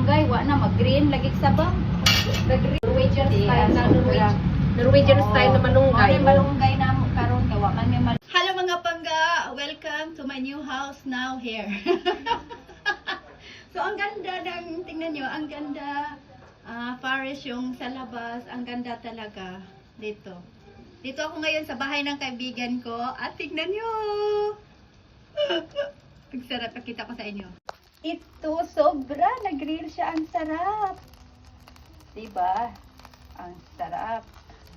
kamunggay, wa na mag-green lagi sa ba. Norwegian style na Norwegian style na malunggay. Malunggay na mo karon kay wa man may Hello mga pangga, welcome to my new house now here. So ang ganda ng tingnan niyo, ang ganda. Paris yung sa labas, ang ganda talaga dito. Dito ako ngayon sa bahay ng kaibigan ko at tingnan niyo. Ang sarap, pakita ko sa inyo. Ito, sobra. Nag-grill siya. Ang sarap. Diba? Ang sarap.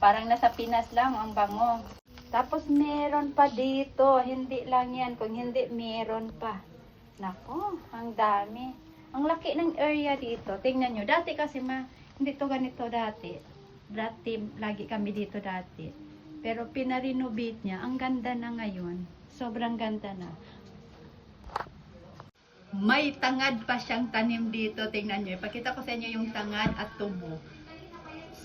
Parang nasa Pinas lang ang bango. Tapos meron pa dito. Hindi lang yan. Kung hindi, meron pa. Nako, ang dami. Ang laki ng area dito. Tingnan nyo. Dati kasi hindi to ganito dati. Dati, lagi kami dito dati. Pero pinarenovate niya. Ang ganda na ngayon. Sobrang ganda na. May tangad pa siyang tanim dito. Tingnan nyo. Ipakita ko sa inyo yung tangad at tubo.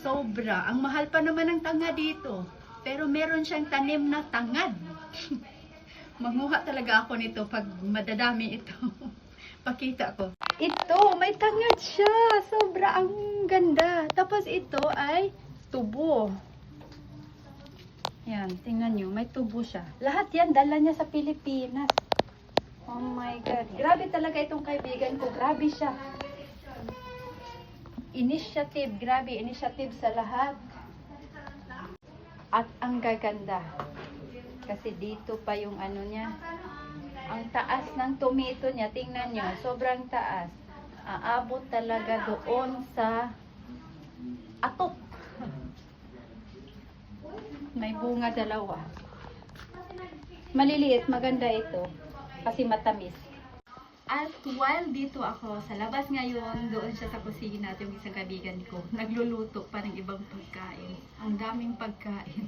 Sobra. Ang mahal pa naman ng tangad dito. Pero meron siyang tanim na tangad. Manguha talaga ako nito pag madadami ito. Pakita ko. Ito, may tangad siya. Sobra ang ganda. Tapos ito ay tubo. Yan, tingnan nyo. May tubo siya. Lahat yan, dala niya sa Pilipinas. Oh my God. Grabe talaga itong kaibigan ko. Grabe siya. Initiative. Grabe. Initiative sa lahat. At ang gaganda. Kasi dito pa yung ano niya. Ang taas ng tomato niya. Tingnan nyo. Sobrang taas. Aabot talaga doon sa atok. May bunga dalawa. Maliliit. Maganda ito. Kasi matamis. At while dito ako sa labas ngayon, doon siya sa kusina at yung isang kaibigan ko, nagluluto pa ng ibang pagkain. Ang daming pagkain.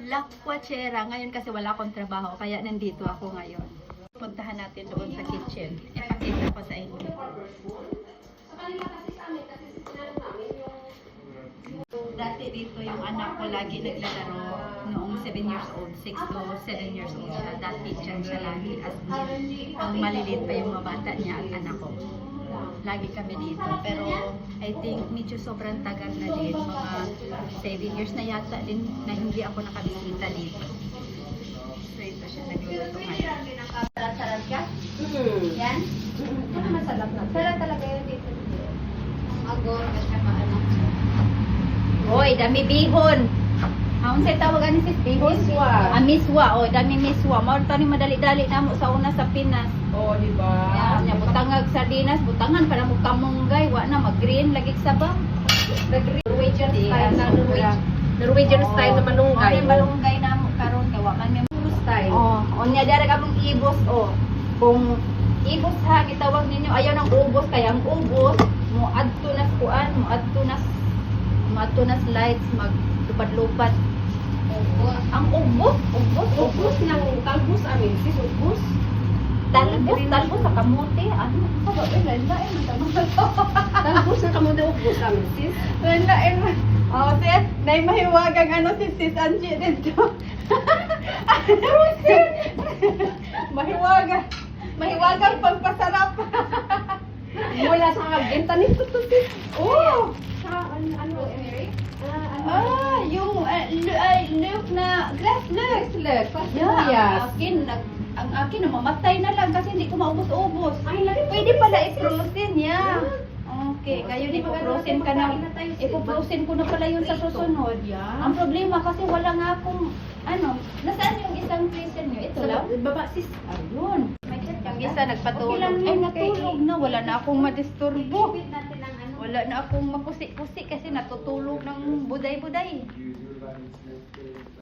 Lakwachera. Ngayon kasi wala akong trabaho, kaya nandito ako ngayon. Puntahan natin doon sa kitchen. Ipakita ko sa inyo. Dati dito yung anak ko lagi naglalaro noong 7 years old, 6 to 7 years old siya. Dati siya lagi as ang maliliit pa yung mga bata niya at anak ko. Lagi kami dito. Pero I think medyo sobrang tagal na din. Mga 7 years na yata din na hindi ako nakabisita dito. So ito siya nagluluto ngayon. Sarap ka? Yan? Masarap na. Sarap talaga yun dito. Agor at saka ano. Hoy, dami bihon. Ang say tawagan ni sis bihon? Miswa. Miswa. Oh, dami miswa. Mao tani madali-dali namo sa una sa Pinas. Oh, di ba? Yan, nya butangag sardinas, butangan para mo kamunggay, wa na mag-green lagi sa ba. Norwegian style na Norwegian style na malunggay. Malunggay namo karon kay wa man may Style. Oh, onya dara ka mong ibos oh. Kung ibos ha gitawag ninyo ayaw ng ubos kaya ang ubos mo adto nas kuan, mo adto nas lights maglupad-lupad. Ang ubos Ubus ng talbos amin. Sis, ubus. talbos sa kamote. Ano? Sabi, lain Talbos na kamo na ubus amin. Sis. lain. Oh, sis, nay mahiwagang ano si Sis Angie dito. Mahiwagang pagpasarap. Mula sa kagenta nito to sis. Oh! Sa ano, Mary? Yung look na glass look. Yes. Ang akin namamatay na lang kasi hindi ko maubos-ubos. Ay, lagi. Pwede pala i-frozen ya. Okay, kayo di frozen ka na. Ipo-frozen ko na pala yun sa susunod. Ang problema kasi wala nga akong nasaan yung isang freezer nyo? Ito lang? Baba sis. Ayun. Yung isa nagpatulog. Ay, natulog na. Wala na akong madisturbo. Wala na akong makusik-kusik kasi natutulog ng buday-buday.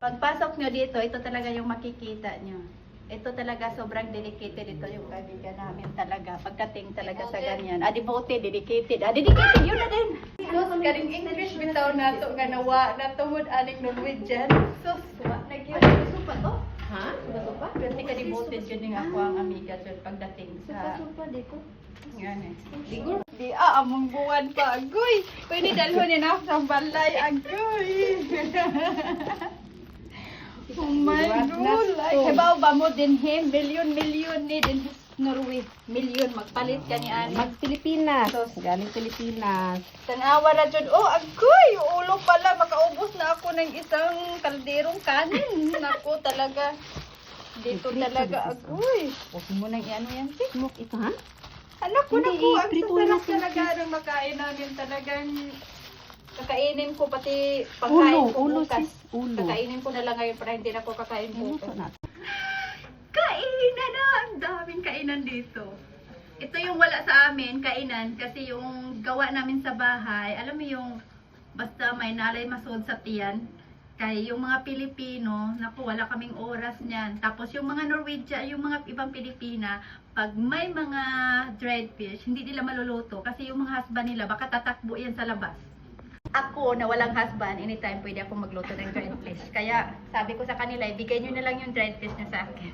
Pagpasok nyo dito, ito talaga yung makikita nyo. Ito talaga sobrang dedicated ito yung kaibigan namin talaga. Pagdating talaga sa ganyan. Devoted, dedicated. Dedicated, yun na din. Karing English bitaw na ito, ganawa na tumod aning Norwegian. Sus, wa na yun. Supa to? Ha? Supa? Pero ka devoted yun yung ako ang amiga dyan pagdating sa... Supa dito. Yan eh. Di among buwan pa. Agoy! Pwede dalhonin ako sa balay. Agoy! Oh my God! Like, habaw ba mo din him? Milyon ni din Norway, milyon magpalit ka ni ani. Mag-Pilipinas. Galing Pilipinas. Tanawa ra jud. Oh, agoy, ulo pala makaubos na ako ng isang kalderong kanin. Nako talaga. Dito talaga agoy. Huwag mo nang iano yan, sis. Smoke ito, ha? Anak ko na Hindi, po, ang i-prituin sarap natin, talaga ng makain namin talagang kakainin ko pati pagkain ko Ulo, bukas. sis. Ulo. Kakainin ko na lang ngayon para hindi na ako kakain Luto bukas. natin. Kainan na! Ang daming kainan dito. Ito yung wala sa amin, kainan, kasi yung gawa namin sa bahay, alam mo yung basta may nalay masod sa tiyan. Kaya yung mga Pilipino, naku, wala kaming oras niyan. Tapos yung mga Norwegian, yung mga ibang Pilipina, pag may mga dried fish, hindi nila maluluto kasi yung mga husband nila, baka tatakbo yan sa labas. Ako na walang husband, anytime pwede ako magluto ng dried fish. Kaya sabi ko sa kanila, ibigay nyo na lang yung dried fish na sa akin.